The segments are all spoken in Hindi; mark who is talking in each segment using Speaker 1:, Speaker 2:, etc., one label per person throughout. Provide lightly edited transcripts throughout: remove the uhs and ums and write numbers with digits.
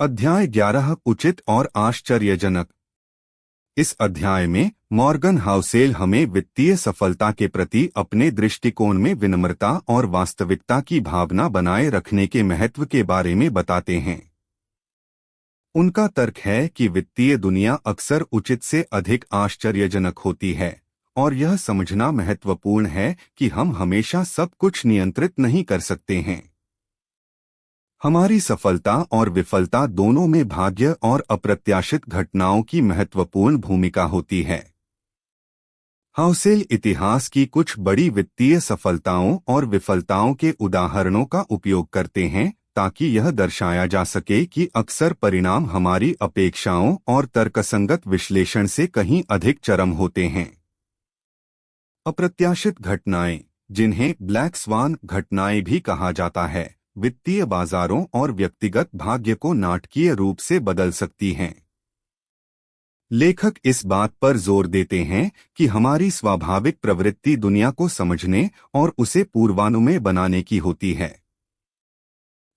Speaker 1: अध्याय 11 उचित और आश्चर्यजनक। इस अध्याय में मॉर्गन हाउसेल हमें वित्तीय सफलता के प्रति अपने दृष्टिकोण में विनम्रता और वास्तविकता की भावना बनाए रखने के महत्व के बारे में बताते हैं। उनका तर्क है कि वित्तीय दुनिया अक्सर उचित से अधिक आश्चर्यजनक होती है और यह समझना महत्वपूर्ण है कि हम हमेशा सब कुछ नियंत्रित नहीं कर सकते हैं। हमारी सफलता और विफलता दोनों में भाग्य और अप्रत्याशित घटनाओं की महत्वपूर्ण भूमिका होती है। हाउसेल इतिहास की कुछ बड़ी वित्तीय सफलताओं और विफलताओं के उदाहरणों का उपयोग करते हैं ताकि यह दर्शाया जा सके कि अक्सर परिणाम हमारी अपेक्षाओं और तर्कसंगत विश्लेषण से कहीं अधिक चरम होते हैं। अप्रत्याशित घटनाएं, जिन्हें ब्लैक स्वान घटनाएं भी कहा जाता है, वित्तीय बाजारों और व्यक्तिगत भाग्य को नाटकीय रूप से बदल सकती हैं। लेखक इस बात पर जोर देते हैं कि हमारी स्वाभाविक प्रवृत्ति दुनिया को समझने और उसे पूर्वानुमेय बनाने की होती है।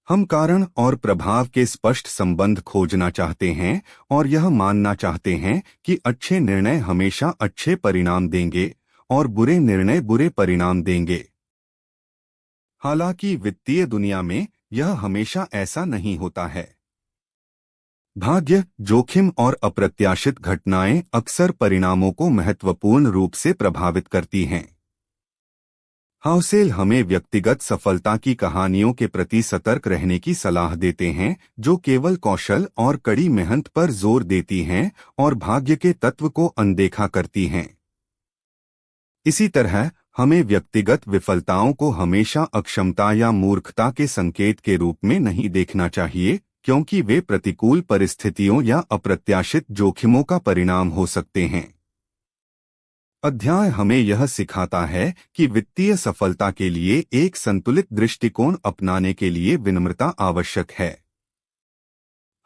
Speaker 1: हम कारण और प्रभाव के स्पष्ट संबंध खोजना चाहते हैं और यह मानना चाहते हैं कि अच्छे निर्णय हमेशा अच्छे परिणाम देंगे और बुरे निर्णय बुरे परिणाम देंगे। हालांकि वित्तीय दुनिया में यह हमेशा ऐसा नहीं होता है। भाग्य, जोखिम और अप्रत्याशित घटनाएं अक्सर परिणामों को महत्वपूर्ण रूप से प्रभावित करती हैं। हाउसेल हमें व्यक्तिगत सफलता की कहानियों के प्रति सतर्क रहने की सलाह देते हैं, जो केवल कौशल और कड़ी मेहनत पर जोर देती हैं और भाग्य के तत्व को अनदेखा करती हैं। इसी तरह हमें व्यक्तिगत विफलताओं को हमेशा अक्षमता या मूर्खता के संकेत के रूप में नहीं देखना चाहिए, क्योंकि वे प्रतिकूल परिस्थितियों या अप्रत्याशित जोखिमों का परिणाम हो सकते हैं। अध्याय हमें यह सिखाता है कि वित्तीय सफलता के लिए एक संतुलित दृष्टिकोण अपनाने के लिए विनम्रता आवश्यक है।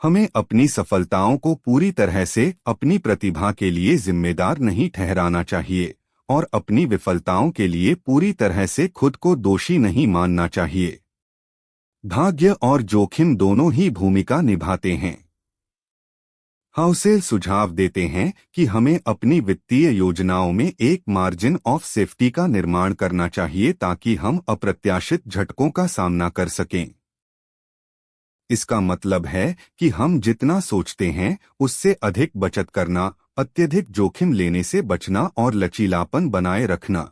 Speaker 1: हमें अपनी सफलताओं को पूरी तरह से अपनी प्रतिभा के लिए जिम्मेदार नहीं ठहराना चाहिए और अपनी विफलताओं के लिए पूरी तरह से खुद को दोषी नहीं मानना चाहिए। भाग्य और जोखिम दोनों ही भूमिका निभाते हैं। हाउसेल सुझाव देते हैं कि हमें अपनी वित्तीय योजनाओं में एक मार्जिन ऑफ सेफ्टी का निर्माण करना चाहिए ताकि हम अप्रत्याशित झटकों का सामना कर सकें। इसका मतलब है कि हम जितना सोचते हैं उससे अधिक बचत करना, अत्यधिक जोखिम लेने से बचना और लचीलापन बनाए रखना।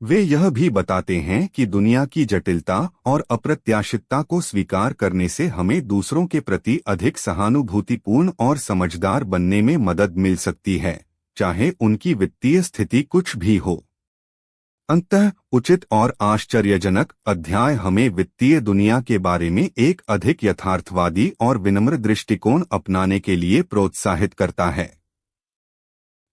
Speaker 1: वे यह भी बताते हैं कि दुनिया की जटिलता और अप्रत्याशितता को स्वीकार करने से हमें दूसरों के प्रति अधिक सहानुभूतिपूर्ण और समझदार बनने में मदद मिल सकती है, चाहे उनकी वित्तीय स्थिति कुछ भी हो। अंततः उचित और आश्चर्यजनक अध्याय हमें वित्तीय दुनिया के बारे में एक अधिक यथार्थवादी और विनम्र दृष्टिकोण अपनाने के लिए प्रोत्साहित करता है।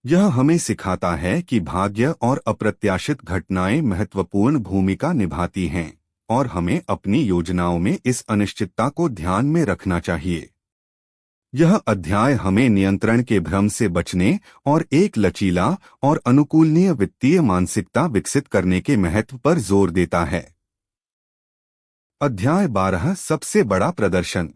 Speaker 1: यह हमें सिखाता है कि भाग्य और अप्रत्याशित घटनाएं महत्वपूर्ण भूमिका निभाती हैं और हमें अपनी योजनाओं में इस अनिश्चितता को ध्यान में रखना चाहिए। यह अध्याय हमें नियंत्रण के भ्रम से बचने और एक लचीला और अनुकूलनीय वित्तीय मानसिकता विकसित करने के महत्व पर जोर देता है। अध्याय 12 सबसे बड़ा प्रदर्शन।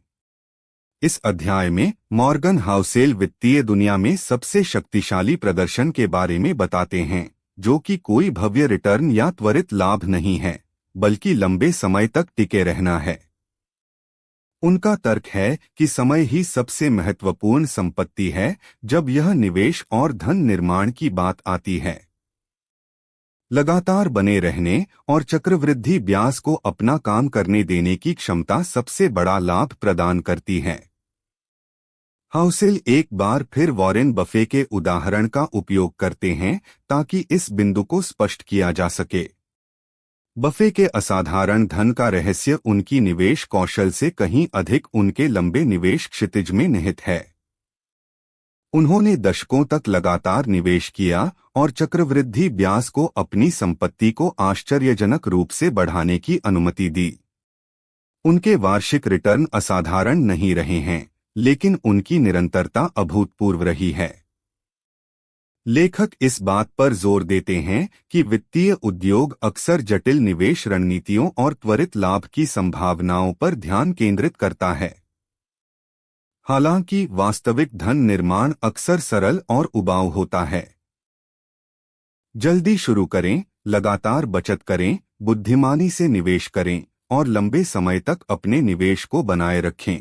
Speaker 1: इस अध्याय में मॉर्गन हाउसेल वित्तीय दुनिया में सबसे शक्तिशाली प्रदर्शन के बारे में बताते हैं, जो कि कोई भव्य रिटर्न या त्वरित लाभ नहीं है, बल्कि लंबे समय तक टिके रहना है। उनका तर्क है कि समय ही सबसे महत्वपूर्ण संपत्ति है जब यह निवेश और धन निर्माण की बात आती है। लगातार बने रहने और चक्रवृद्धि ब्याज को अपना काम करने देने की क्षमता सबसे बड़ा लाभ प्रदान करती है। हाउसेल एक बार फिर वॉरेन बफे के उदाहरण का उपयोग करते हैं ताकि इस बिंदु को स्पष्ट किया जा सके। बफे के असाधारण धन का रहस्य उनकी निवेश कौशल से कहीं अधिक उनके लंबे निवेश क्षितिज में निहित है। उन्होंने दशकों तक लगातार निवेश किया और चक्रवृद्धि ब्याज को अपनी संपत्ति को आश्चर्यजनक रूप से बढ़ाने की अनुमति दी। उनके वार्षिक रिटर्न असाधारण नहीं रहे हैं, लेकिन उनकी निरंतरता अभूतपूर्व रही है। लेखक इस बात पर जोर देते हैं कि वित्तीय उद्योग अक्सर जटिल निवेश रणनीतियों और त्वरित लाभ की संभावनाओं पर ध्यान केंद्रित करता है। हालांकि वास्तविक धन निर्माण अक्सर सरल और उबाऊ होता है। जल्दी शुरू करें, लगातार बचत करें, बुद्धिमानी से निवेश करें और लंबे समय तक अपने निवेश को बनाए रखें।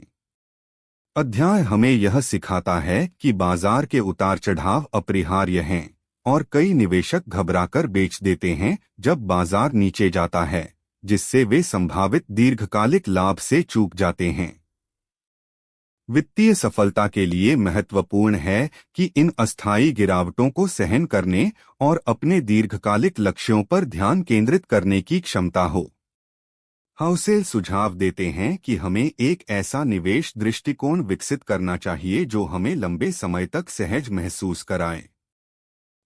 Speaker 1: अध्याय हमें यह सिखाता है कि बाजार के उतार चढ़ाव अपरिहार्य हैं और कई निवेशक घबराकर बेच देते हैं जब बाजार नीचे जाता है, जिससे वे संभावित दीर्घकालिक लाभ से चूक जाते हैं। वित्तीय सफलता के लिए महत्वपूर्ण है कि इन अस्थायी गिरावटों को सहन करने और अपने दीर्घकालिक लक्ष्यों पर ध्यान केंद्रित करने की क्षमता हो। हाउसेल सुझाव देते हैं कि हमें एक ऐसा निवेश दृष्टिकोण विकसित करना चाहिए जो हमें लंबे समय तक सहज महसूस कराए।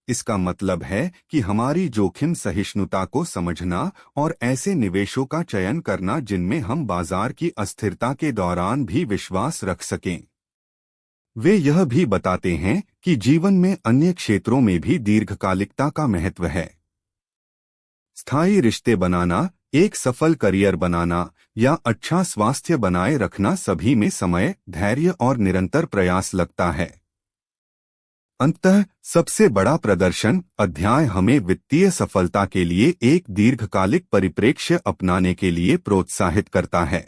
Speaker 1: इसका मतलब है कि हमारी जोखिम सहिष्णुता को समझना और ऐसे निवेशों का चयन करना जिनमें हम बाजार की अस्थिरता के दौरान भी विश्वास रख सकें। वे यह भी बताते हैं कि जीवन में अन्य क्षेत्रों में भी दीर्घकालिकता का महत्व है। स्थायी रिश्ते बनाना, एक सफल करियर बनाना या अच्छा स्वास्थ्य बनाए रखना सभी में समय, धैर्य और निरंतर प्रयास लगता है। अंततः सबसे बड़ा प्रदर्शन अध्याय हमें वित्तीय सफलता के लिए एक दीर्घकालिक परिप्रेक्ष्य अपनाने के लिए प्रोत्साहित करता है।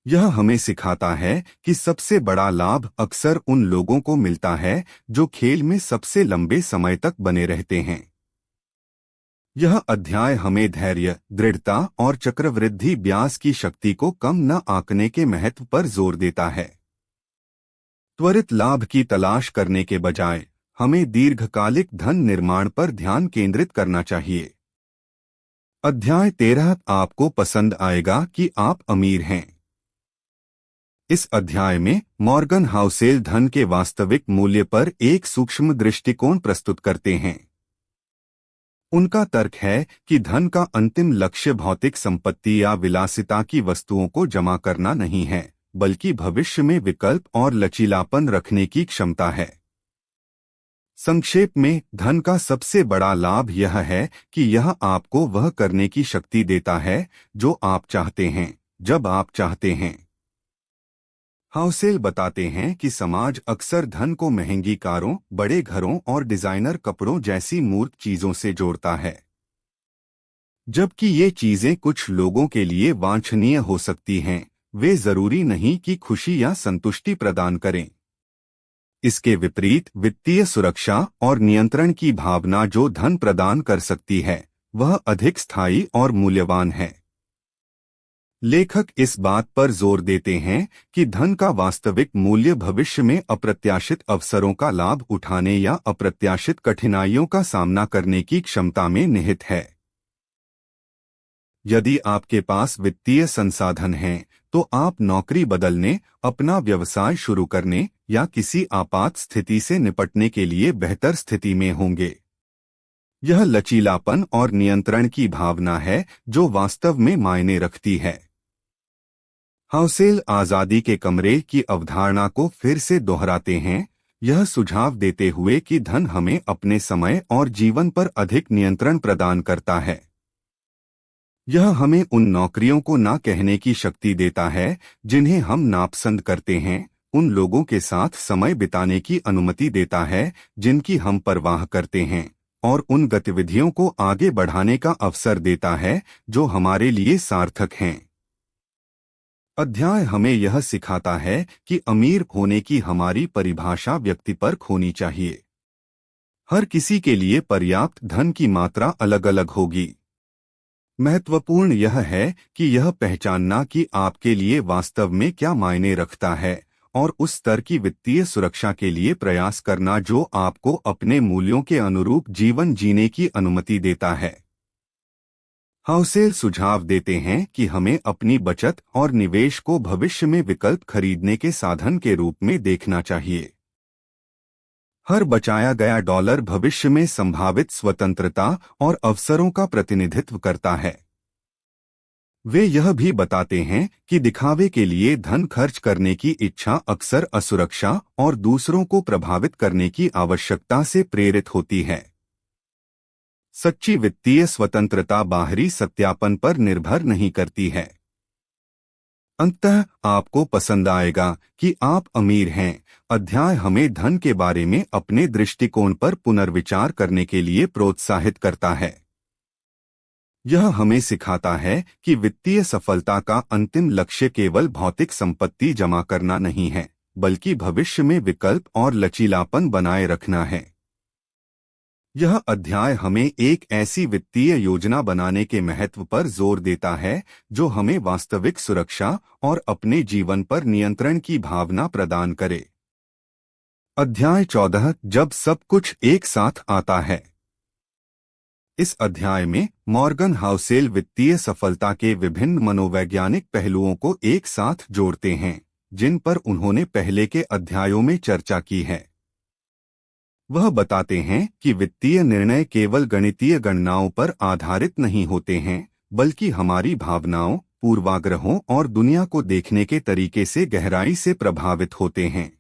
Speaker 1: यह हमें सिखाता है कि सबसे बड़ा लाभ अक्सर उन लोगों को मिलता है जो खेल में सबसे लंबे समय तक बने रहते हैं। यह अध्याय हमें धैर्य, दृढ़ता और चक्रवृद्धि ब्याज की शक्ति को कम न आंकने के महत्व पर जोर देता है। त्वरित लाभ की तलाश करने के बजाय हमें दीर्घकालिक धन निर्माण पर ध्यान केंद्रित करना चाहिए। अध्याय 13 आपको पसंद आएगा कि आप अमीर हैं। इस अध्याय में मॉर्गन हाउसेल धन के वास्तविक मूल्य पर एक सूक्ष्म दृष्टिकोण प्रस्तुत करते हैं। उनका तर्क है कि धन का अंतिम लक्ष्य भौतिक संपत्ति या विलासिता की वस्तुओं को जमा करना नहीं है, बल्कि भविष्य में विकल्प और लचीलापन रखने की क्षमता है। संक्षेप में, धन का सबसे बड़ा लाभ यह है कि यह आपको वह करने की शक्ति देता है जो आप चाहते हैं, जब आप चाहते हैं। हाउसेल बताते हैं कि समाज अक्सर धन को महंगी कारों, बड़े घरों और डिजाइनर कपड़ों जैसी मूर्त चीजों से जोड़ता है, जबकि ये चीजें कुछ लोगों के लिए वांछनीय हो सकती हैं, वे जरूरी नहीं कि खुशी या संतुष्टि प्रदान करें। इसके विपरीत वित्तीय सुरक्षा और नियंत्रण की भावना जो धन प्रदान कर सकती है, वह अधिक स्थायी और मूल्यवान है। लेखक इस बात पर जोर देते हैं कि धन का वास्तविक मूल्य भविष्य में अप्रत्याशित अवसरों का लाभ उठाने या अप्रत्याशित कठिनाइयों का सामना करने की क्षमता में निहित है। यदि आपके पास वित्तीय संसाधन हैं, तो आप नौकरी बदलने, अपना व्यवसाय शुरू करने या किसी आपात स्थिति से निपटने के लिए बेहतर स्थिति में होंगे। यह लचीलापन और नियंत्रण की भावना है जो वास्तव में मायने रखती है। हाउसेल आज़ादी के कमरे की अवधारणा को फिर से दोहराते हैं, यह सुझाव देते हुए कि धन हमें अपने समय और जीवन पर अधिक नियंत्रण प्रदान करता है। यह हमें उन नौकरियों को ना कहने की शक्ति देता है जिन्हें हम नापसंद करते हैं, उन लोगों के साथ समय बिताने की अनुमति देता है जिनकी हम परवाह करते हैं, और उन गतिविधियों को आगे बढ़ाने का अवसर देता है जो हमारे लिए सार्थक हैं। अध्याय हमें यह सिखाता है कि अमीर होने की हमारी परिभाषा व्यक्ति पर होनी चाहिए। हर किसी के लिए पर्याप्त धन की मात्रा अलग अलग होगी। महत्वपूर्ण यह है कि यह पहचानना कि आपके लिए वास्तव में क्या मायने रखता है और उस स्तर की वित्तीय सुरक्षा के लिए प्रयास करना जो आपको अपने मूल्यों के अनुरूप जीवन जीने की अनुमति देता है। हाउसेल सुझाव देते हैं कि हमें अपनी बचत और निवेश को भविष्य में विकल्प खरीदने के साधन के रूप में देखना चाहिए। हर बचाया गया डॉलर भविष्य में संभावित स्वतंत्रता और अवसरों का प्रतिनिधित्व करता है। वे यह भी बताते हैं कि दिखावे के लिए धन खर्च करने की इच्छा अक्सर असुरक्षा और दूसरों को प्रभावित करने की आवश्यकता से प्रेरित होती है। सच्ची वित्तीय स्वतंत्रता बाहरी सत्यापन पर निर्भर नहीं करती है। अंततः आपको पसंद आएगा कि आप अमीर हैं। अध्याय हमें धन के बारे में अपने दृष्टिकोण पर पुनर्विचार करने के लिए प्रोत्साहित करता है। यह हमें सिखाता है कि वित्तीय सफलता का अंतिम लक्ष्य केवल भौतिक संपत्ति जमा करना नहीं है, बल्कि भविष्य में विकल्प और लचीलापन बनाए रखना है। यह अध्याय हमें एक ऐसी वित्तीय योजना बनाने के महत्व पर जोर देता है जो हमें वास्तविक सुरक्षा और अपने जीवन पर नियंत्रण की भावना प्रदान करे। अध्याय 14, जब सब कुछ एक साथ आता है। इस अध्याय में मॉर्गन हाउसेल वित्तीय सफलता के विभिन्न मनोवैज्ञानिक पहलुओं को एक साथ जोड़ते हैं, जिन पर उन्होंने पहले के अध्यायों में चर्चा की है। वह बताते हैं कि वित्तीय निर्णय केवल गणितीय गणनाओं पर आधारित नहीं होते हैं, बल्कि हमारी भावनाओं, पूर्वाग्रहों और दुनिया को देखने के तरीके से गहराई से प्रभावित होते हैं।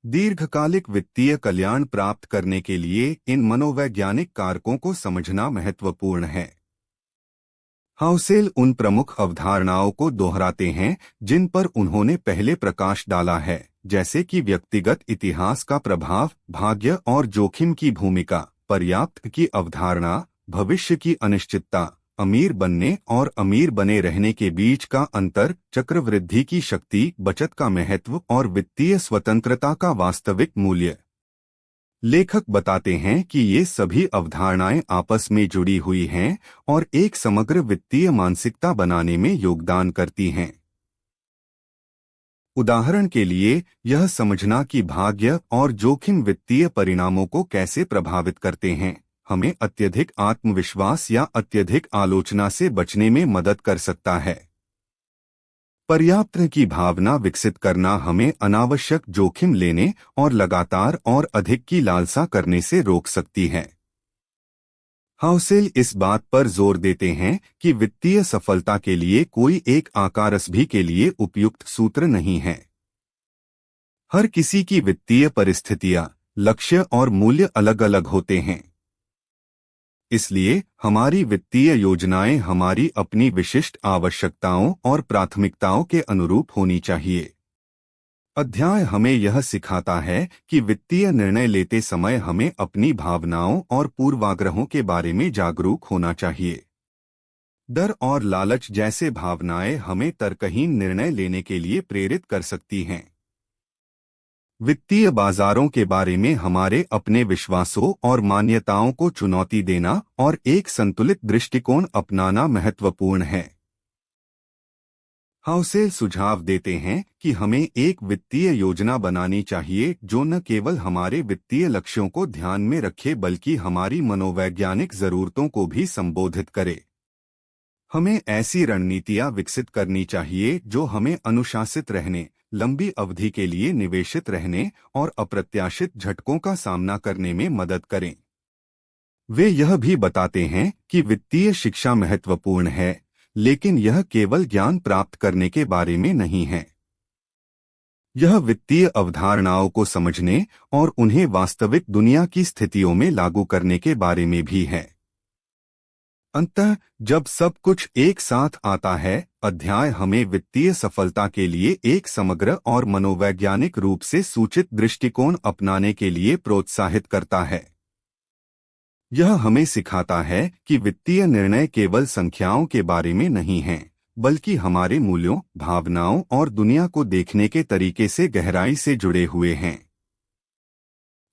Speaker 1: दीर्घकालिक वित्तीय कल्याण प्राप्त करने के लिए इन मनोवैज्ञानिक कारकों को समझना महत्वपूर्ण है। हाउसेल उन प्रमुख अवधारणाओं को दोहराते हैं जिन पर उन्होंने पहले प्रकाश डाला है, जैसे कि व्यक्तिगत इतिहास का प्रभाव, भाग्य और जोखिम की भूमिका, पर्याप्त की अवधारणा, भविष्य की अनिश्चितता, अमीर बनने और अमीर बने रहने के बीच का अंतर, चक्रवृद्धि की शक्ति, बचत का महत्व और वित्तीय स्वतंत्रता का वास्तविक मूल्य। लेखक बताते हैं कि ये सभी अवधारणाएं आपस में जुड़ी हुई हैं और एक समग्र वित्तीय मानसिकता बनाने में योगदान करती हैं। उदाहरण के लिए, यह समझना कि भाग्य और जोखिम वित्तीय परिणामों को कैसे प्रभावित करते हैं, हमें अत्यधिक आत्मविश्वास या अत्यधिक आलोचना से बचने में मदद कर सकता है। पर्याप्त की भावना विकसित करना हमें अनावश्यक जोखिम लेने और लगातार और अधिक की लालसा करने से रोक सकती है। हाउसेल इस बात पर जोर देते हैं कि वित्तीय सफलता के लिए कोई एक आकार सभी के लिए उपयुक्त सूत्र नहीं है। हर किसी की वित्तीय परिस्थितियां, लक्ष्य और मूल्य अलग अलग होते हैं। इसलिए हमारी वित्तीय योजनाएं हमारी अपनी विशिष्ट आवश्यकताओं और प्राथमिकताओं के अनुरूप होनी चाहिए। अध्याय हमें यह सिखाता है कि वित्तीय निर्णय लेते समय हमें अपनी भावनाओं और पूर्वाग्रहों के बारे में जागरूक होना चाहिए। डर और लालच जैसे भावनाएं हमें तर्कहीन निर्णय लेने के लिए प्रेरित कर सकती हैं। वित्तीय बाजारों के बारे में हमारे अपने विश्वासों और मान्यताओं को चुनौती देना और एक संतुलित दृष्टिकोण अपनाना महत्वपूर्ण है। हाउसेल सुझाव देते हैं कि हमें एक वित्तीय योजना बनानी चाहिए जो न केवल हमारे वित्तीय लक्ष्यों को ध्यान में रखे बल्कि हमारी मनोवैज्ञानिक जरूरतों को भी संबोधित करे। हमें ऐसी रणनीतियां विकसित करनी चाहिए जो हमें अनुशासित रहने, लंबी अवधि के लिए निवेशित रहने और अप्रत्याशित झटकों का सामना करने में मदद करें। वे यह भी बताते हैं कि वित्तीय शिक्षा महत्वपूर्ण है, लेकिन यह केवल ज्ञान प्राप्त करने के बारे में नहीं है। यह वित्तीय अवधारणाओं को समझने और उन्हें वास्तविक दुनिया की स्थितियों में लागू करने के बारे में भी है। अंततः जब सब कुछ एक साथ आता है, अध्याय हमें वित्तीय सफलता के लिए एक समग्र और मनोवैज्ञानिक रूप से सूचित दृष्टिकोण अपनाने के लिए प्रोत्साहित करता है। यह हमें सिखाता है कि वित्तीय निर्णय केवल संख्याओं के बारे में नहीं हैं, बल्कि हमारे मूल्यों, भावनाओं और दुनिया को देखने के तरीके से गहराई से जुड़े हुए हैं।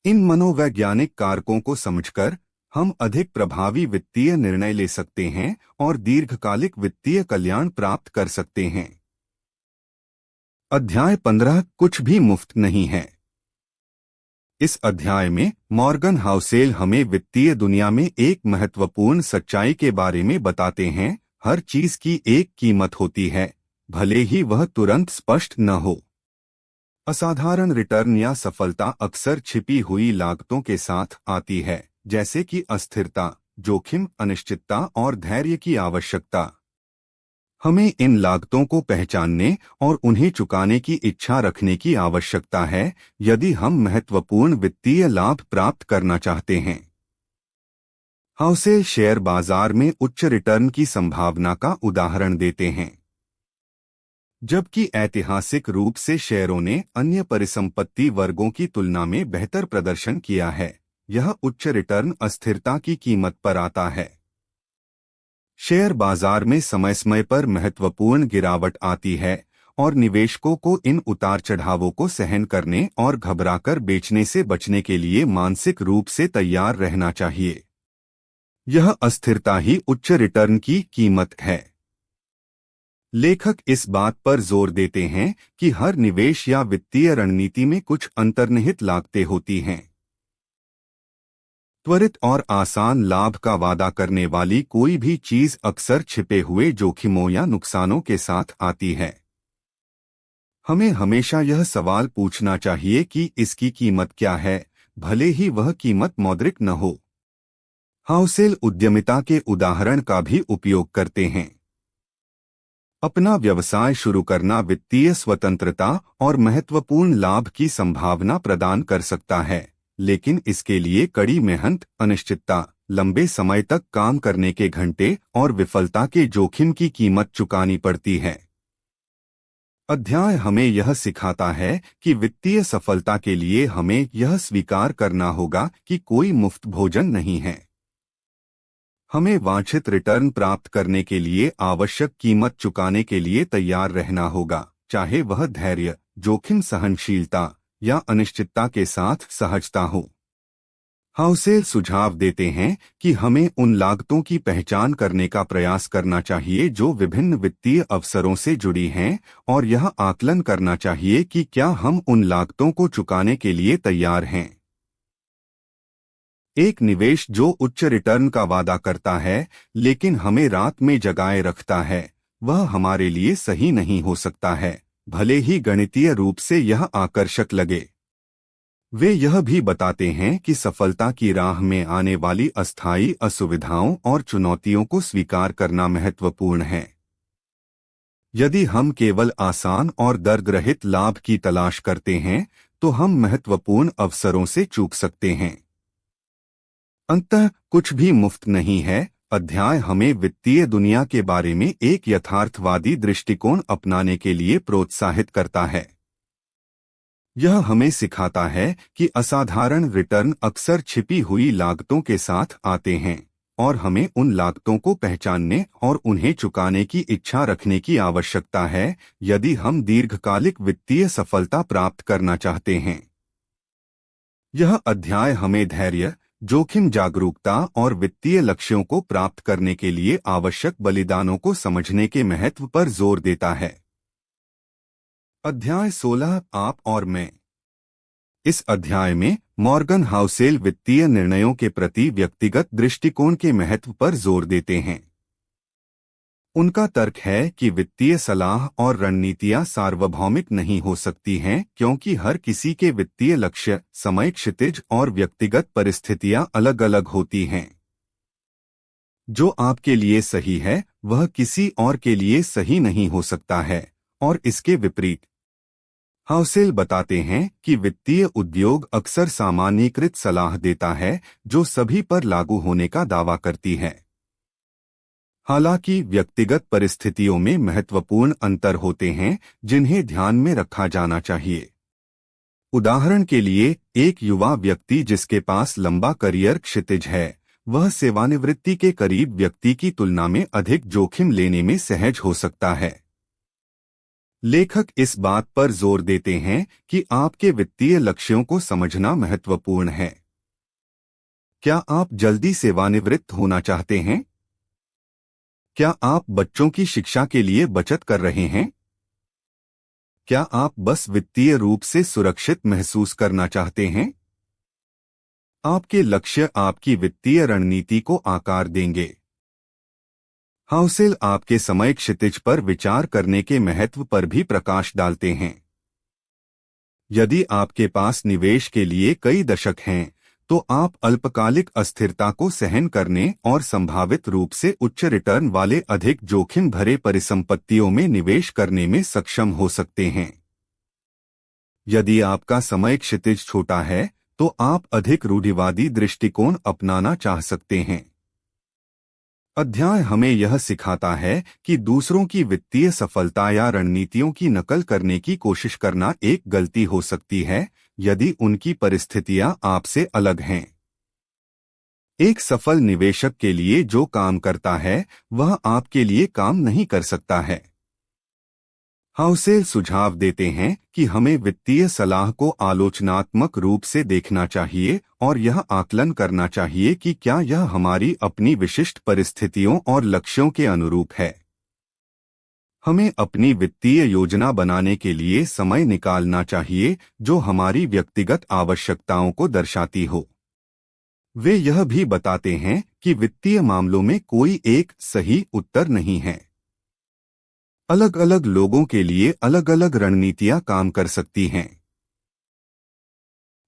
Speaker 1: इन मनोवैज्ञानिक कारकों को समझकर हम अधिक प्रभावी वित्तीय निर्णय ले सकते हैं और दीर्घकालिक वित्तीय कल्याण प्राप्त कर सकते हैं। अध्याय 15, कुछ भी मुफ्त नहीं है। इस अध्याय में मॉर्गन हाउसेल हमें वित्तीय दुनिया में एक महत्वपूर्ण सच्चाई के बारे में बताते हैं। हर चीज की एक कीमत होती है, भले ही वह तुरंत स्पष्ट न हो। असाधारण रिटर्न या सफलता अक्सर छिपी हुई लागतों के साथ आती है, जैसे कि अस्थिरता, जोखिम, अनिश्चितता और धैर्य की आवश्यकता। हमें इन लागतों को पहचानने और उन्हें चुकाने की इच्छा रखने की आवश्यकता है यदि हम महत्वपूर्ण वित्तीय लाभ प्राप्त करना चाहते हैं। हाउसेल शेयर बाजार में उच्च रिटर्न की संभावना का उदाहरण देते हैं। जबकि ऐतिहासिक रूप से शेयरों ने अन्य परिसंपत्ति वर्गों की तुलना में बेहतर प्रदर्शन किया है। यह उच्च रिटर्न अस्थिरता की कीमत पर आता है। शेयर बाजार में समय समय पर महत्वपूर्ण गिरावट आती है और निवेशकों को इन उतार चढ़ावों को सहन करने और घबराकर बेचने से बचने के लिए मानसिक रूप से तैयार रहना चाहिए। यह अस्थिरता ही उच्च रिटर्न की कीमत है। लेखक इस बात पर जोर देते हैं कि हर निवेश या वित्तीय रणनीति में कुछ अंतर्निहित लागतें होती हैं। त्वरित और आसान लाभ का वादा करने वाली कोई भी चीज अक्सर छिपे हुए जोखिमों या नुकसानों के साथ आती है। हमें हमेशा यह सवाल पूछना चाहिए कि इसकी कीमत क्या है, भले ही वह कीमत मौद्रिक न हो। हाउसेल उद्यमिता के उदाहरण का भी उपयोग करते हैं। अपना व्यवसाय शुरू करना वित्तीय स्वतंत्रता और महत्वपूर्ण लाभ की संभावना प्रदान कर सकता है, लेकिन इसके लिए कड़ी मेहनत, अनिश्चितता, लंबे समय तक काम करने के घंटे और विफलता के जोखिम की कीमत चुकानी पड़ती है। अध्याय हमें यह सिखाता है कि वित्तीय सफलता के लिए हमें यह स्वीकार करना होगा कि कोई मुफ्त भोजन नहीं है। हमें वांछित रिटर्न प्राप्त करने के लिए आवश्यक कीमत चुकाने के लिए तैयार रहना होगा, चाहे वह धैर्य, जोखिम सहनशीलता या अनिश्चितता के साथ सहजता हो। हाउसेल सुझाव देते हैं कि हमें उन लागतों की पहचान करने का प्रयास करना चाहिए जो विभिन्न वित्तीय अवसरों से जुड़ी हैं और यह आकलन करना चाहिए कि क्या हम उन लागतों को चुकाने के लिए तैयार हैं। एक निवेश जो उच्च रिटर्न का वादा करता है लेकिन हमें रात में जगाए रखता है, वह हमारे लिए सही नहीं हो सकता है, भले ही गणितीय रूप से यह आकर्षक लगे। वे यह भी बताते हैं कि सफलता की राह में आने वाली अस्थायी असुविधाओं और चुनौतियों को स्वीकार करना महत्वपूर्ण है। यदि हम केवल आसान और दर्दरहित लाभ की तलाश करते हैं तो हम महत्वपूर्ण अवसरों से चूक सकते हैं। अंततः कुछ भी मुफ्त नहीं है। अध्याय हमें वित्तीय दुनिया के बारे में एक यथार्थवादी दृष्टिकोण अपनाने के लिए प्रोत्साहित करता है। यह हमें सिखाता है कि असाधारण रिटर्न अक्सर छिपी हुई लागतों के साथ आते हैं और हमें उन लागतों को पहचानने और उन्हें चुकाने की इच्छा रखने की आवश्यकता है यदि हम दीर्घकालिक वित्तीय सफलता प्राप्त करना चाहते हैं। यह अध्याय हमें धैर्य, जोखिम जागरूकता और वित्तीय लक्ष्यों को प्राप्त करने के लिए आवश्यक बलिदानों को समझने के महत्व पर जोर देता है। अध्याय 16 आप और मैं। इस अध्याय में मॉर्गन हाउसेल वित्तीय निर्णयों के प्रति व्यक्तिगत दृष्टिकोण के महत्व पर जोर देते हैं। उनका तर्क है कि वित्तीय सलाह और रणनीतियां सार्वभौमिक नहीं हो सकती हैं क्योंकि हर किसी के वित्तीय लक्ष्य, समय क्षितिज और व्यक्तिगत परिस्थितियां अलग-अलग होती हैं। जो आपके लिए सही है वह किसी और के लिए सही नहीं हो सकता है और इसके विपरीत। हाउसेल बताते हैं कि वित्तीय उद्योग अक्सर सामान्यीकृत सलाह देता है जो सभी पर लागू होने का दावा करती है। हालांकि व्यक्तिगत परिस्थितियों में महत्वपूर्ण अंतर होते हैं जिन्हें ध्यान में रखा जाना चाहिए। उदाहरण के लिए, एक युवा व्यक्ति जिसके पास लंबा करियर क्षितिज है, वह सेवानिवृत्ति के करीब व्यक्ति की तुलना में अधिक जोखिम लेने में सहज हो सकता है। लेखक इस बात पर जोर देते हैं कि आपके वित्तीय लक्ष्यों को समझना महत्वपूर्ण है। क्या आप जल्दी सेवानिवृत्त होना चाहते हैं? क्या आप बच्चों की शिक्षा के लिए बचत कर रहे हैं? क्या आप बस वित्तीय रूप से सुरक्षित महसूस करना चाहते हैं? आपके लक्ष्य आपकी वित्तीय रणनीति को आकार देंगे। हाउसेल आपके समय क्षितिज पर विचार करने के महत्व पर भी प्रकाश डालते हैं। यदि आपके पास निवेश के लिए कई दशक हैं, तो आप अल्पकालिक अस्थिरता को सहन करने और संभावित रूप से उच्च रिटर्न वाले अधिक जोखिम भरे परिसंपत्तियों में निवेश करने में सक्षम हो सकते हैं। यदि आपका समय क्षितिज छोटा है, तो आप अधिक रूढ़िवादी दृष्टिकोण अपनाना चाह सकते हैं। अध्याय हमें यह सिखाता है कि दूसरों की वित्तीय सफलता या रणनीतियों की नकल करने की कोशिश करना एक गलती हो सकती है यदि उनकी परिस्थितियां आपसे अलग हैं। एक सफल निवेशक के लिए जो काम करता है वह आपके लिए काम नहीं कर सकता है। हाउसेल सुझाव देते हैं कि हमें वित्तीय सलाह को आलोचनात्मक रूप से देखना चाहिए और यह आकलन करना चाहिए कि क्या यह हमारी अपनी विशिष्ट परिस्थितियों और लक्ष्यों के अनुरूप है। हमें अपनी वित्तीय योजना बनाने के लिए समय निकालना चाहिए जो हमारी व्यक्तिगत आवश्यकताओं को दर्शाती हो। वे यह भी बताते हैं कि वित्तीय मामलों में कोई एक सही उत्तर नहीं है। अलग अलग लोगों के लिए अलग अलग रणनीतियां काम कर सकती हैं।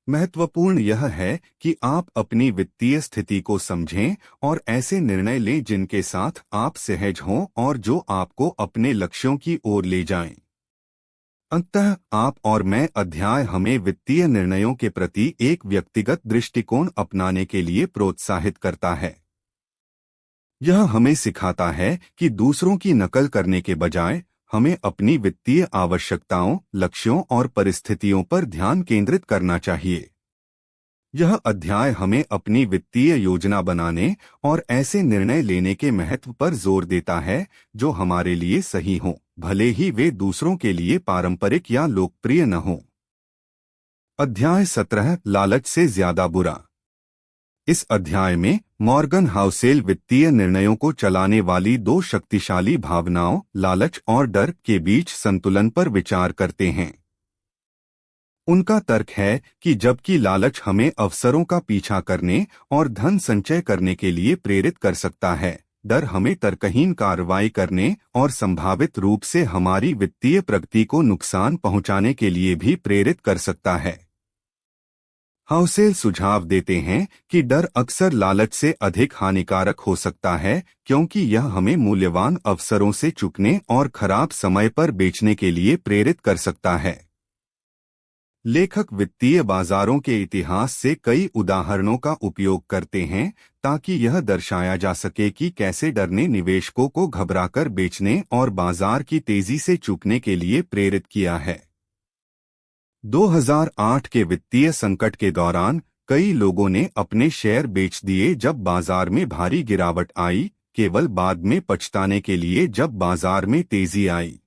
Speaker 1: महत्वपूर्ण यह है कि आप अपनी वित्तीय स्थिति को समझें और ऐसे निर्णय लें जिनके साथ आप सहज हों और जो आपको अपने लक्ष्यों की ओर ले जाएं। अंततः आप और मैं अध्याय हमें वित्तीय निर्णयों के प्रति एक व्यक्तिगत दृष्टिकोण अपनाने के लिए प्रोत्साहित करता है। यह हमें सिखाता है कि दूसरों की नकल करने के बजाय हमें अपनी वित्तीय आवश्यकताओं, लक्ष्यों और परिस्थितियों पर ध्यान केंद्रित करना चाहिए। यह अध्याय हमें अपनी वित्तीय योजना बनाने और ऐसे निर्णय लेने के महत्व पर जोर देता है जो हमारे लिए सही हों, भले ही वे दूसरों के लिए पारंपरिक या लोकप्रिय न हों। अध्याय 17 लालच से ज्यादा बुरा। इस अध्याय में मॉर्गन हाउसेल वित्तीय निर्णयों को चलाने वाली दो शक्तिशाली भावनाओं, लालच और डर के बीच संतुलन पर विचार करते हैं। उनका तर्क है कि जबकि लालच हमें अवसरों का पीछा करने और धन संचय करने के लिए प्रेरित कर सकता है, डर हमें तर्कहीन कार्रवाई करने और संभावित रूप से हमारी वित्तीय प्रगति को नुकसान पहुंचाने के लिए भी प्रेरित कर सकता है। हाउसेल सुझाव देते हैं कि डर अक्सर लालच से अधिक हानिकारक हो सकता है क्योंकि यह हमें मूल्यवान अवसरों से चूकने और खराब समय पर बेचने के लिए प्रेरित कर सकता है। लेखक वित्तीय बाजारों के इतिहास से कई उदाहरणों का उपयोग करते हैं ताकि यह दर्शाया जा सके कि कैसे डर ने निवेशकों को घबराकर बेचने और बाजार की तेजी से चूकने के लिए प्रेरित किया है। 2008 के वित्तीय संकट के दौरान कई लोगों ने अपने शेयर बेच दिए जब बाजार में भारी गिरावट आई, केवल बाद में पछताने के लिए जब बाजार में तेजी आई।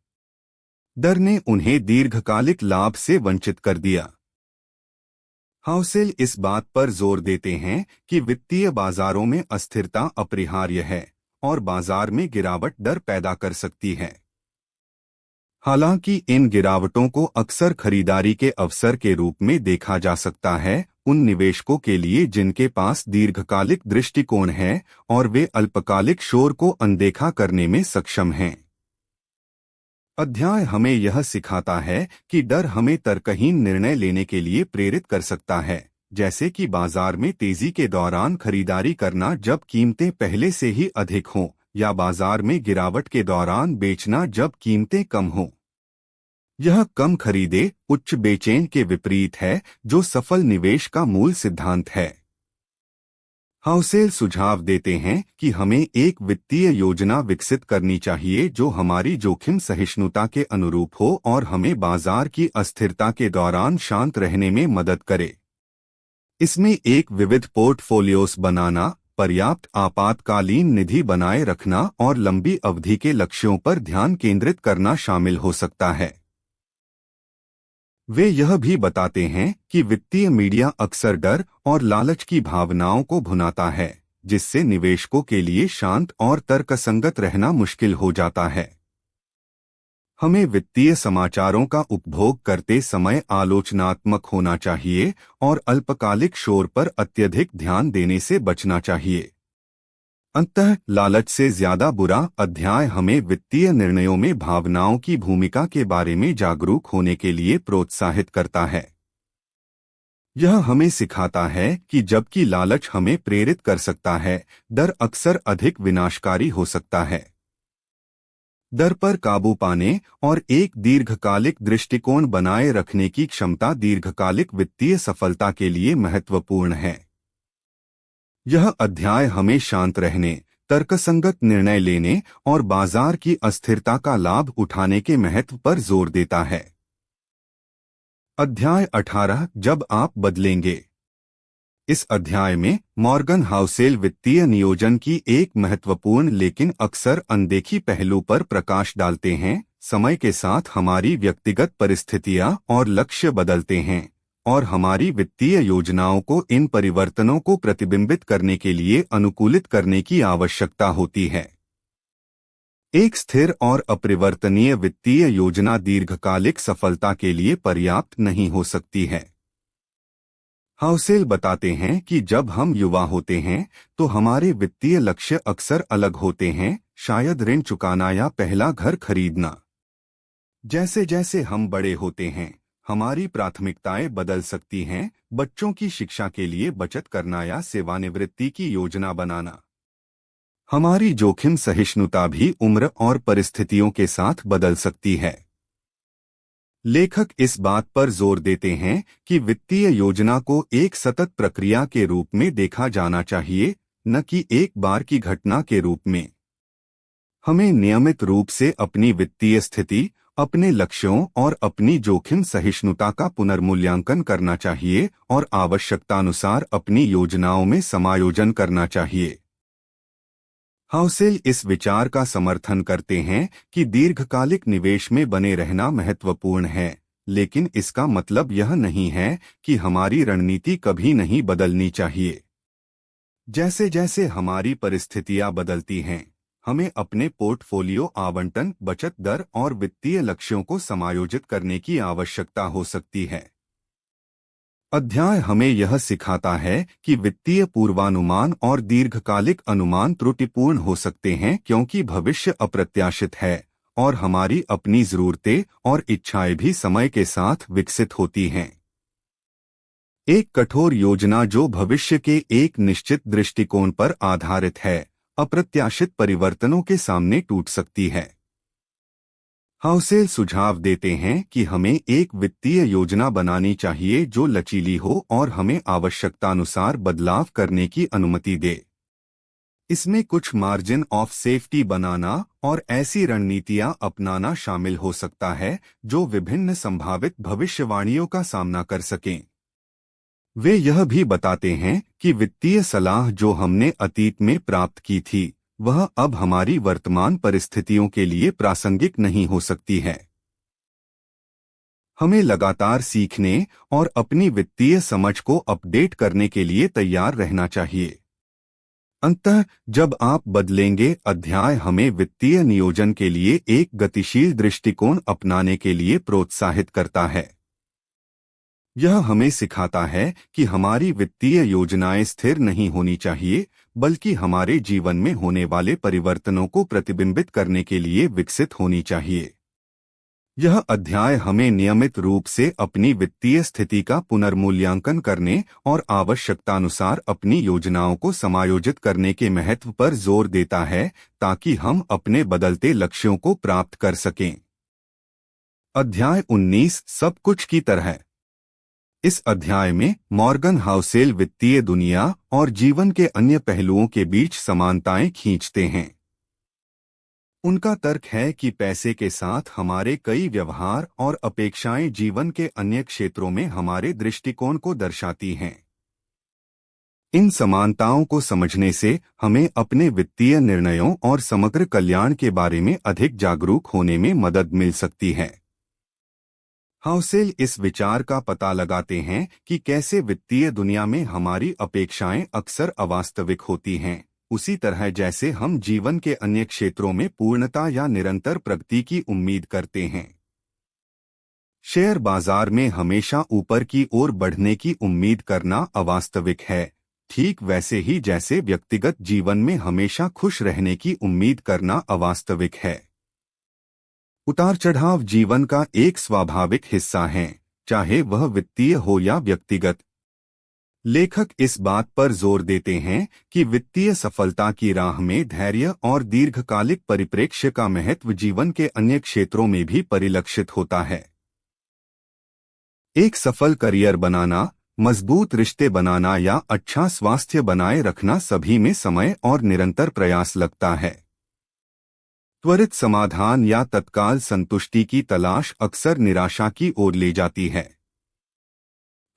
Speaker 1: डर ने उन्हें दीर्घकालिक लाभ से वंचित कर दिया। हाउसेल इस बात पर जोर देते हैं कि वित्तीय बाजारों में अस्थिरता अपरिहार्य है और बाजार में गिरावट डर पैदा कर सकती है। हालांकि इन गिरावटों को अक्सर खरीदारी के अवसर के रूप में देखा जा सकता है उन निवेशकों के लिए जिनके पास दीर्घकालिक दृष्टिकोण है और वे अल्पकालिक शोर को अनदेखा करने में सक्षम हैं। अध्याय हमें यह सिखाता है कि डर हमें तर्कहीन निर्णय लेने के लिए प्रेरित कर सकता है, जैसे कि बाजार में तेजी के दौरान खरीदारी करना जब कीमतें पहले से ही अधिक हों या बाजार में गिरावट के दौरान बेचना जब कीमतें कम हों। यह कम खरीदे, उच्च बेचें के विपरीत है जो सफल निवेश का मूल सिद्धांत है। हाउसेल सुझाव देते हैं कि हमें एक वित्तीय योजना विकसित करनी चाहिए जो हमारी जोखिम सहिष्णुता के अनुरूप हो और हमें बाजार की अस्थिरता के दौरान शांत रहने में मदद करे। इसमें एक विविध पोर्टफोलियोस बनाना, पर्याप्त आपातकालीन निधि बनाए रखना और लंबी अवधि के लक्ष्यों पर ध्यान केंद्रित करना शामिल हो सकता है। वे यह भी बताते हैं कि वित्तीय मीडिया अक्सर डर और लालच की भावनाओं को भुनाता है, जिससे निवेशकों के लिए शांत और तर्कसंगत रहना मुश्किल हो जाता है। हमें वित्तीय समाचारों का उपभोग करते समय आलोचनात्मक होना चाहिए और अल्पकालिक शोर पर अत्यधिक ध्यान देने से बचना चाहिए। अंततः लालच से ज्यादा बुरा अध्याय हमें वित्तीय निर्णयों में भावनाओं की भूमिका के बारे में जागरूक होने के लिए प्रोत्साहित करता है। यह हमें सिखाता है कि जबकि लालच हमें प्रेरित कर सकता है, डर अक्सर अधिक विनाशकारी हो सकता है। डर पर काबू पाने और एक दीर्घकालिक दृष्टिकोण बनाए रखने की क्षमता दीर्घकालिक वित्तीय सफलता के लिए महत्वपूर्ण है। यह अध्याय हमें शांत रहने, तर्कसंगत निर्णय लेने और बाजार की अस्थिरता का लाभ उठाने के महत्व पर जोर देता है। अध्याय 18 जब आप बदलेंगे। इस अध्याय में मॉर्गन हाउसेल वित्तीय नियोजन की एक महत्वपूर्ण लेकिन अक्सर अनदेखी पहलू पर प्रकाश डालते हैं। समय के साथ हमारी व्यक्तिगत परिस्थितियां और लक्ष्य बदलते हैं और हमारी वित्तीय योजनाओं को इन परिवर्तनों को प्रतिबिंबित करने के लिए अनुकूलित करने की आवश्यकता होती है। एक स्थिर और अपरिवर्तनीय वित्तीय योजना दीर्घकालिक सफलता के लिए पर्याप्त नहीं हो सकती है। हाउसेल बताते हैं कि जब हम युवा होते हैं तो हमारे वित्तीय लक्ष्य अक्सर अलग होते हैं, शायद ऋण चुकाना या पहला घर खरीदना। जैसे जैसे हम बड़े होते हैं हमारी प्राथमिकताएं बदल सकती हैं, बच्चों की शिक्षा के लिए बचत करना या सेवानिवृत्ति की योजना बनाना। हमारी जोखिम सहिष्णुता भी उम्र और परिस्थितियों के साथ बदल सकती है। लेखक इस बात पर जोर देते हैं कि वित्तीय योजना को एक सतत प्रक्रिया के रूप में देखा जाना चाहिए, न कि एक बार की घटना के रूप में। हमें नियमित रूप से अपनी वित्तीय स्थिति, अपने लक्ष्यों और अपनी जोखिम सहिष्णुता का पुनर्मूल्यांकन करना चाहिए और आवश्यकतानुसार अपनी योजनाओं में समायोजन करना चाहिए। हाउसेल इस विचार का समर्थन करते हैं कि दीर्घकालिक निवेश में बने रहना महत्वपूर्ण है, लेकिन इसका मतलब यह नहीं है कि हमारी रणनीति कभी नहीं बदलनी चाहिए। जैसे जैसे हमारी परिस्थितियां बदलती हैं, हमें अपने पोर्टफोलियो आवंटन, बचत दर और वित्तीय लक्ष्यों को समायोजित करने की आवश्यकता हो सकती है। अध्याय हमें यह सिखाता है कि वित्तीय पूर्वानुमान और दीर्घकालिक अनुमान त्रुटिपूर्ण हो सकते हैं क्योंकि भविष्य अप्रत्याशित है और हमारी अपनी जरूरतें और इच्छाएं भी समय के साथ विकसित होती हैं। एक कठोर योजना जो भविष्य के एक निश्चित दृष्टिकोण पर आधारित है, अप्रत्याशित परिवर्तनों के सामने टूट सकती है। हाउसेल सुझाव देते हैं कि हमें एक वित्तीय योजना बनानी चाहिए जो लचीली हो और हमें आवश्यकतानुसार बदलाव करने की अनुमति दे। इसमें कुछ मार्जिन ऑफ सेफ्टी बनाना और ऐसी रणनीतियां अपनाना शामिल हो सकता है जो विभिन्न संभावित भविष्यवाणियों का सामना कर सकें। वे यह भी बताते हैं कि वित्तीय सलाह जो हमने अतीत में प्राप्त की थी, वह अब हमारी वर्तमान परिस्थितियों के लिए प्रासंगिक नहीं हो सकती है। हमें लगातार सीखने और अपनी वित्तीय समझ को अपडेट करने के लिए तैयार रहना चाहिए। अंततः जब आप बदलेंगे अध्याय हमें वित्तीय नियोजन के लिए एक गतिशील दृष्टिकोण अपनाने के लिए प्रोत्साहित करता है। यह हमें सिखाता है कि हमारी वित्तीय योजनाएं स्थिर नहीं होनी चाहिए, बल्कि हमारे जीवन में होने वाले परिवर्तनों को प्रतिबिंबित करने के लिए विकसित होनी चाहिए। यह अध्याय हमें नियमित रूप से अपनी वित्तीय स्थिति का पुनर्मूल्यांकन करने और आवश्यकतानुसार अपनी योजनाओं को समायोजित करने के महत्व पर जोर देता है, ताकि हम अपने बदलते लक्ष्यों को प्राप्त कर सकें। अध्याय 19 सब कुछ की तरह। इस अध्याय में मॉर्गन हाउसेल वित्तीय दुनिया और जीवन के अन्य पहलुओं के बीच समानताएं खींचते हैं। उनका तर्क है कि पैसे के साथ हमारे कई व्यवहार और अपेक्षाएं जीवन के अन्य क्षेत्रों में हमारे दृष्टिकोण को दर्शाती हैं। इन समानताओं को समझने से हमें अपने वित्तीय निर्णयों और समग्र कल्याण के बारे में अधिक जागरूक होने में मदद मिल सकती है। हाउसेल इस विचार का पता लगाते हैं कि कैसे वित्तीय दुनिया में हमारी अपेक्षाएं अक्सर अवास्तविक होती हैं, उसी तरह जैसे हम जीवन के अन्य क्षेत्रों में पूर्णता या निरंतर प्रगति की उम्मीद करते हैं। शेयर बाजार में हमेशा ऊपर की ओर बढ़ने की उम्मीद करना अवास्तविक है, ठीक वैसे ही जैसे व्यक्तिगत जीवन में हमेशा खुश रहने की उम्मीद करना अवास्तविक है। उतार चढ़ाव जीवन का एक स्वाभाविक हिस्सा हैं, चाहे वह वित्तीय हो या व्यक्तिगत। लेखक इस बात पर जोर देते हैं कि वित्तीय सफलता की राह में धैर्य और दीर्घकालिक परिप्रेक्ष्य का महत्व जीवन के अन्य क्षेत्रों में भी परिलक्षित होता है। एक सफल करियर बनाना, मजबूत रिश्ते बनाना या अच्छा स्वास्थ्य बनाए रखना सभी में समय और निरंतर प्रयास लगता है। त्वरित समाधान या तत्काल संतुष्टि की तलाश अक्सर निराशा की ओर ले जाती है।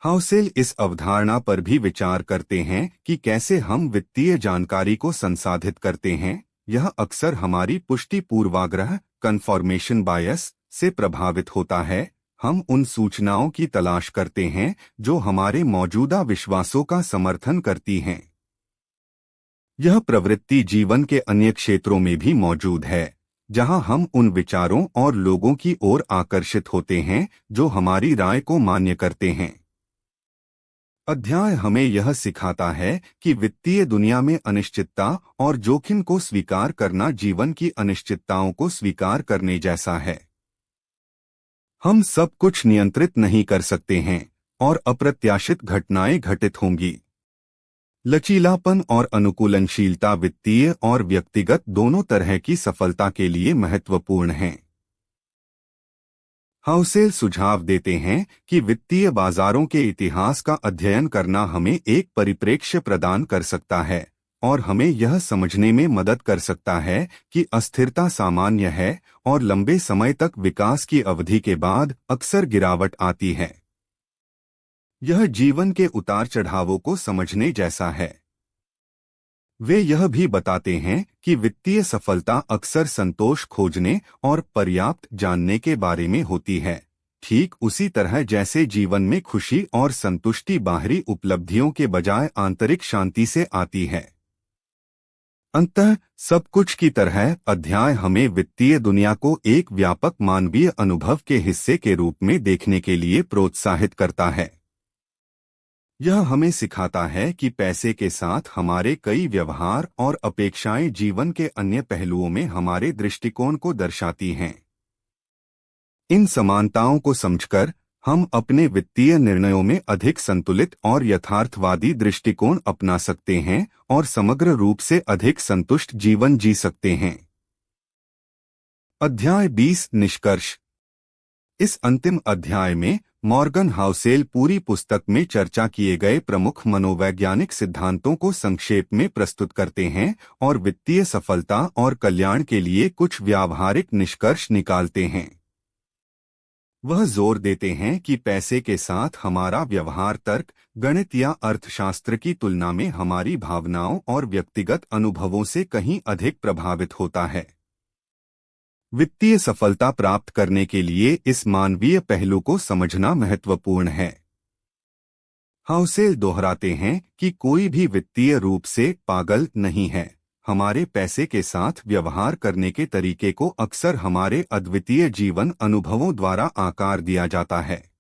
Speaker 1: हाउसेल इस अवधारणा पर भी विचार करते हैं कि कैसे हम वित्तीय जानकारी को संसाधित करते हैं। यह अक्सर हमारी पुष्टि पूर्वाग्रह कन्फर्मेशन बायस से प्रभावित होता है। हम उन सूचनाओं की तलाश करते हैं जो हमारे मौजूदा विश्वासों का समर्थन करती हैं। यह प्रवृत्ति जीवन के अन्य क्षेत्रों में भी मौजूद है, जहां हम उन विचारों और लोगों की ओर आकर्षित होते हैं जो हमारी राय को मान्य करते हैं। अध्याय हमें यह सिखाता है कि वित्तीय दुनिया में अनिश्चितता और जोखिम को स्वीकार करना जीवन की अनिश्चितताओं को स्वीकार करने जैसा है। हम सब कुछ नियंत्रित नहीं कर सकते हैं और अप्रत्याशित घटनाएं घटित होंगी। लचीलापन और अनुकूलनशीलता वित्तीय और व्यक्तिगत दोनों तरह की सफलता के लिए महत्वपूर्ण हैं। हाउसेल सुझाव देते हैं कि वित्तीय बाजारों के इतिहास का अध्ययन करना हमें एक परिप्रेक्ष्य प्रदान कर सकता है और हमें यह समझने में मदद कर सकता है कि अस्थिरता सामान्य है और लंबे समय तक विकास की अवधि के बाद अक्सर गिरावट आती है। यह जीवन के उतार चढ़ावों को समझने जैसा है। वे यह भी बताते हैं कि वित्तीय सफलता अक्सर संतोष खोजने और पर्याप्त जानने के बारे में होती है, ठीक उसी तरह जैसे जीवन में खुशी और संतुष्टि बाहरी उपलब्धियों के बजाय आंतरिक शांति से आती है। अंततः सब कुछ की तरह अध्याय हमें वित्तीय दुनिया को एक व्यापक मानवीय अनुभव के हिस्से के रूप में देखने के लिए प्रोत्साहित करता है। यह हमें सिखाता है कि पैसे के साथ हमारे कई व्यवहार और अपेक्षाएं जीवन के अन्य पहलुओं में हमारे दृष्टिकोण को दर्शाती हैं। इन समानताओं को समझकर हम अपने वित्तीय निर्णयों में अधिक संतुलित और यथार्थवादी दृष्टिकोण अपना सकते हैं और समग्र रूप से अधिक संतुष्ट जीवन जी सकते हैं। अध्याय 20 निष्कर्ष। इस अंतिम अध्याय में मॉर्गन हाउसेल पूरी पुस्तक में चर्चा किए गए प्रमुख मनोवैज्ञानिक सिद्धांतों को संक्षेप में प्रस्तुत करते हैं और वित्तीय सफलता और कल्याण के लिए कुछ व्यावहारिक निष्कर्ष निकालते हैं। वह जोर देते हैं कि पैसे के साथ हमारा व्यवहार तर्क, गणित या अर्थशास्त्र की तुलना में हमारी भावनाओं और व्यक्तिगत अनुभवों से कहीं अधिक प्रभावित होता है। वित्तीय सफलता प्राप्त करने के लिए इस मानवीय पहलू को समझना महत्वपूर्ण है। हाउसेल दोहराते हैं कि कोई भी वित्तीय रूप से पागल नहीं है। हमारे पैसे के साथ व्यवहार करने के तरीके को अक्सर हमारे अद्वितीय जीवन अनुभवों द्वारा आकार दिया जाता है।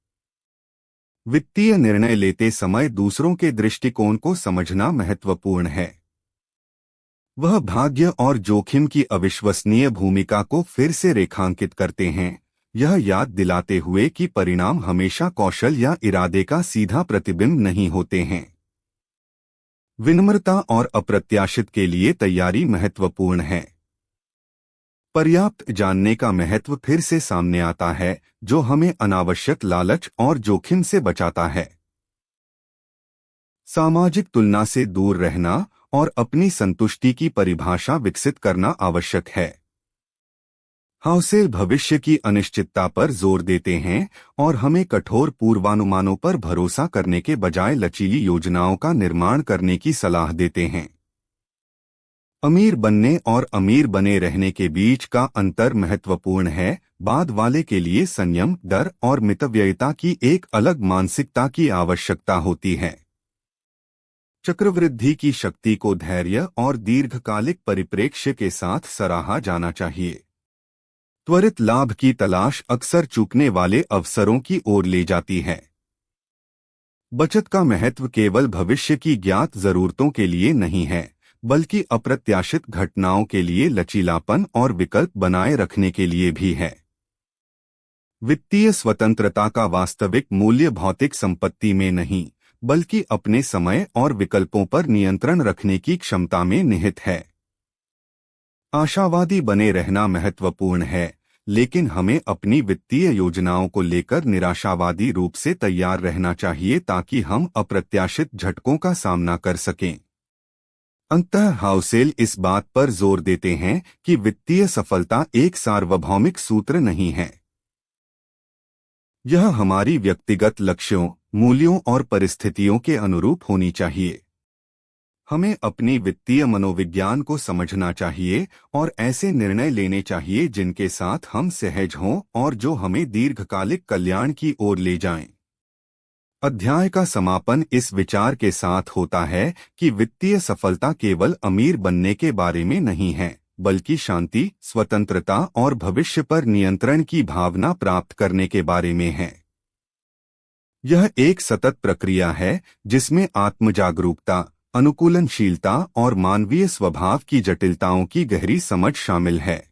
Speaker 1: वित्तीय निर्णय लेते समय दूसरों के दृष्टिकोण को समझना महत्वपूर्ण है। वह भाग्य और जोखिम की अविश्वसनीय भूमिका को फिर से रेखांकित करते हैं, यह याद दिलाते हुए कि परिणाम हमेशा कौशल या इरादे का सीधा प्रतिबिंब नहीं होते हैं। विनम्रता और अप्रत्याशित के लिए तैयारी महत्वपूर्ण है। पर्याप्त जानने का महत्व फिर से सामने आता है, जो हमें अनावश्यक लालच और जोखिम से बचाता है। सामाजिक तुलना से दूर रहना और अपनी संतुष्टि की परिभाषा विकसित करना आवश्यक है। हाउसेल भविष्य की अनिश्चितता पर जोर देते हैं और हमें कठोर पूर्वानुमानों पर भरोसा करने के बजाय लचीली योजनाओं का निर्माण करने की सलाह देते हैं। अमीर बनने और अमीर बने रहने के बीच का अंतर महत्वपूर्ण है। बाद वाले के लिए संयम, डर और मितव्ययिता की एक अलग मानसिकता की आवश्यकता होती है। चक्रवृद्धि की शक्ति को धैर्य और दीर्घकालिक परिप्रेक्ष्य के साथ सराहा जाना चाहिए। त्वरित लाभ की तलाश अक्सर चूकने वाले अवसरों की ओर ले जाती है। बचत का महत्व केवल भविष्य की ज्ञात जरूरतों के लिए नहीं है, बल्कि अप्रत्याशित घटनाओं के लिए लचीलापन और विकल्प बनाए रखने के लिए भी है। वित्तीय स्वतंत्रता का वास्तविक मूल्य भौतिक संपत्ति में नहीं, बल्कि अपने समय और विकल्पों पर नियंत्रण रखने की क्षमता में निहित है। आशावादी बने रहना महत्वपूर्ण है, लेकिन हमें अपनी वित्तीय योजनाओं को लेकर निराशावादी रूप से तैयार रहना चाहिए ताकि हम अप्रत्याशित झटकों का सामना कर सकें। अंततः हाउसेल इस बात पर जोर देते हैं कि वित्तीय सफलता एक सार्वभौमिक सूत्र नहीं है। यह हमारी व्यक्तिगत लक्ष्यों, मूल्यों और परिस्थितियों के अनुरूप होनी चाहिए। हमें अपनी वित्तीय मनोविज्ञान को समझना चाहिए और ऐसे निर्णय लेने चाहिए जिनके साथ हम सहज हों और जो हमें दीर्घकालिक कल्याण की ओर ले जाएं। अध्याय का समापन इस विचार के साथ होता है कि वित्तीय सफलता केवल अमीर बनने के बारे में नहीं है, बल्कि शांति, स्वतंत्रता और भविष्य पर नियंत्रण की भावना प्राप्त करने के बारे में है। यह एक सतत प्रक्रिया है जिसमें आत्मजागरूकता, अनुकूलनशीलता और मानवीय स्वभाव की जटिलताओं की गहरी समझ शामिल है।